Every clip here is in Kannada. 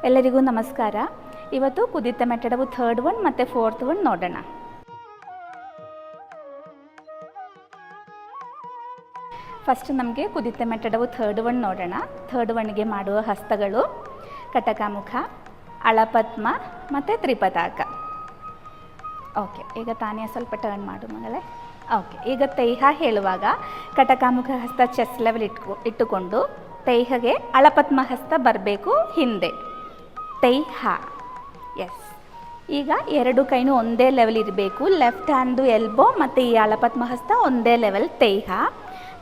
ಎಲ್ಲರಿಗೂ ನಮಸ್ಕಾರ. ಇವತ್ತು ಕುದಿತ ಮೆಟ್ಟಡವು ಥರ್ಡ್ ಒನ್ ಮತ್ತು ಫೋರ್ತ್ ಒನ್ ನೋಡೋಣ. ಫಸ್ಟ್ ನಮಗೆ ಕುದಿತ ಮೆಟ್ಟಡವು ಥರ್ಡ್ ಒನ್ ನೋಡೋಣ. ಥರ್ಡ್ ಒನ್ಗೆ ಮಾಡುವ ಹಸ್ತಗಳು ಕಟಕಮುಖ, ಅಳಪದ್ಮ ಮತ್ತು ತ್ರಿಪತಾಕ. ಓಕೆ, ಈಗ ತಾನೇ ಸ್ವಲ್ಪ ಟರ್ನ್ ಮಾಡು ಮಗಳೇ. ಓಕೆ, ಈಗ ತೈಹ ಹೇಳುವಾಗ ಕಟಕಮುಖ ಹಸ್ತ ಚೆಸ್ಟ್ ಲೆವೆಲ್ ಇಟ್ಟುಕೊಂಡು ತೈಹಗೆ ಅಳಪದ್ಮ ಹಸ್ತ ಬರಬೇಕು ಹಿಂದೆ. ತೈಹ. ಎಸ್. ಈಗ ಎರಡು ಕೈನೂ ಒಂದೇ ಲೆವೆಲ್ ಇರಬೇಕು. ಲೆಫ್ಟ್ ಹ್ಯಾಂಡು ಎಲ್ಬೋ ಮತ್ತು ಈ ಅಳಪದ್ಮ ಹಸ್ತ ಒಂದೇ ಲೆವೆಲ್ ತೈಹ.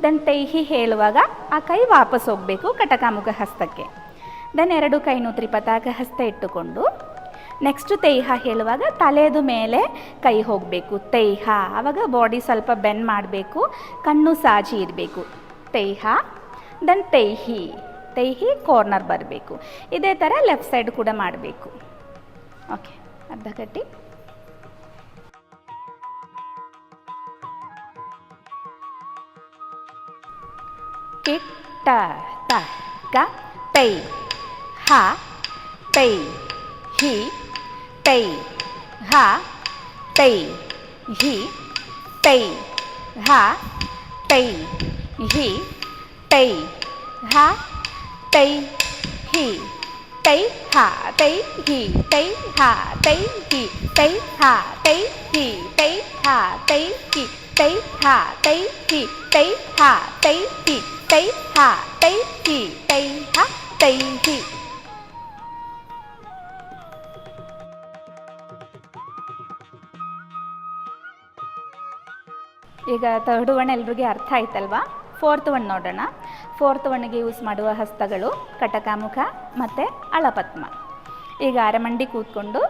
ದೆನ್ ತೈಹಿ ಹೇಳುವಾಗ ಆ ಕೈ ವಾಪಸ್ ಹೋಗಬೇಕು ಕಟಕಮುಖ ಹಸ್ತಕ್ಕೆ. ದೆನ್ ಎರಡು ಕೈನೂ ತ್ರಿಪತಾಕ ಹಸ್ತ ಇಟ್ಟುಕೊಂಡು ನೆಕ್ಸ್ಟು ತೈಹ ಹೇಳುವಾಗ ತಲೆದು ಮೇಲೆ ಕೈ ಹೋಗಬೇಕು ತೈಹ. ಆವಾಗ ಬಾಡಿ ಸ್ವಲ್ಪ ಬೆಂಡ್ ಮಾಡಬೇಕು, ಕಣ್ಣು ಸಾಜಿ ಇರಬೇಕು. ತೈಹ. ದೆನ್ ತೈಹಿ. ತೈಹಿ ಕಾರ್ನರ್ ಬರಬೇಕು. ಇದೇ ಥರ ಲೆಫ್ಟ್ ಸೈಡ್ ಕೂಡ ಮಾಡಬೇಕು. ಓಕೆ, ಅರ್ಧ ಕಟ್ಟಿ. ಕಿಟ್ಟ ತ ಕ ತೈ ಹ ತೈ ಹಿ ತೈ ಹ ತೈ ಹಿ ತೈ ಹ ತೈ ಹಿ ತೈ ಹ ತೈ ಹಿ ತೈ ಹ ತೈ ಹಿ ತೈ ಹ ತೈ ಹಿ ತೈ ಹ ತೈ ಹಿ ತೈ ಹ ತೈ ಹಿ ತೈ ಹ ತೈ ಹಿ ತೈ ಹ ತೈ ಹಿ ತೈ ಹ ತೈ ಹಿ ತೈ ಹ ತೈ ಹಿ. ಈಗ ಥರ್ಡ್ ಒನ್ ಎಲ್ರಿಗೆ ಅರ್ಥ ಆಯ್ತಲ್ವಾ? ಫೋರ್ತ್ ಒನ್ ನೋಡೋಣ. ಫೋರ್ತ್ ಒನ್ಗೆ ಯೂಸ್ ಮಾಡುವ ಹಸ್ತಗಳು ಕಟಕಮುಖ ಮತ್ತು ಅಳಪದ್ಮ. ಈಗ ಅರಮಂಡಿ ಕೂತ್ಕೊಂಡು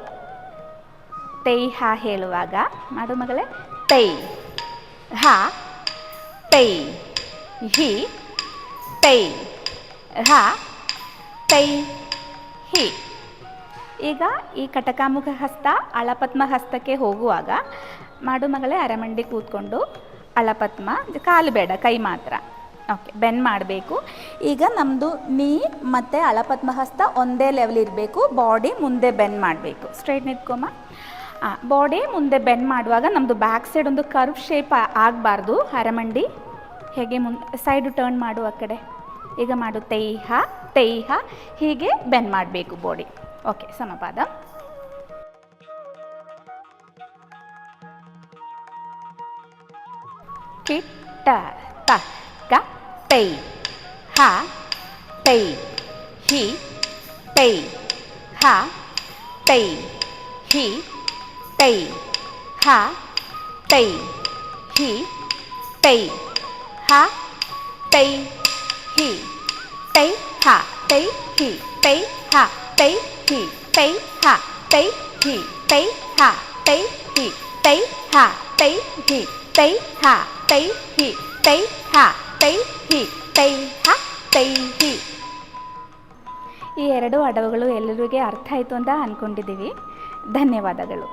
ತೈ ಹ ಹೇಳುವಾಗ ಮಾಡು ಮಗಳೇ. ತೈ ಹ ತೈ ಹಿ ತೈ ಹ ತೈ ಹಿ. ಈಗ ಈ ಕಟಕಮುಖ ಹಸ್ತ ಅಳಪದ್ಮ ಹಸ್ತಕ್ಕೆ ಹೋಗುವಾಗ ಮಾಡು ಮಗಳೇ ಅರಮಂಡಿ ಕೂತ್ಕೊಂಡು ಅಳಪದ್ಮ, ಕಾಲು ಬೇಡ ಕೈ ಮಾತ್ರ. ಓಕೆ, ಬೆಂಡ್ ಮಾಡಬೇಕು. ಈಗ ನಮ್ಮದು ನೀ ಮತ್ತು ಅಳಪದ್ಮ ಹಸ್ತ ಒಂದೇ ಲೆವೆಲ್ ಇರಬೇಕು. ಬಾಡಿ ಮುಂದೆ ಬೆಂಡ್ ಮಾಡಬೇಕು. ಸ್ಟ್ರೈಟ್ ನಿಂತ್ಕೊಮ್ಮ. ಬಾಡಿ ಮುಂದೆ ಬೆಂಡ್ ಮಾಡುವಾಗ ನಮ್ಮದು ಬ್ಯಾಕ್ ಸೈಡ್ ಒಂದು ಕರ್ವ್ ಶೇಪ್ ಆಗಬಾರ್ದು. ಅರಮಂಡಿ ಹೇಗೆ ಸೈಡು ಟರ್ನ್ ಮಾಡು ಆ ಕಡೆ. ಈಗ ಮಾಡು ತೈಹ ತೈಹ, ಹೀಗೆ ಬೆಂಡ್ ಮಾಡಬೇಕು ಬಾಡಿ. ಓಕೆ, ಸಮಪಾದ. ಕಿಟ್ಟ ತ ಕ ತೈ ಹ ತೈ ಹಿ ತೈ ಹ ತೈ ಹಿ ತೈ ಹ ತೈ ಹಿ ತೈ ಹ ತೈ ಹಿ ತೈ ಹ ತೈ ಹಿ ತೈ ಹ ತೈ ಹಿ ತೈ ಹ ತೈ ಹಿ ತೈ ಹ ತೈ ಹಿ ತೈ ಹ ತೈ ಹಿ ತೈ ಹ ತೈ ಹಿ ತೈ ಹ ತೈ ಹಿ ತೈ ಹ ತೈ ಹಿ. ಈ ಎರಡು ಅಡವುಗಳು ಎಲ್ಲರಿಗೆ ಅರ್ಥ ಆಯಿತು ಅಂತ ಅಂದ್ಕೊಂಡಿದ್ದೀವಿ. ಧನ್ಯವಾದಗಳು.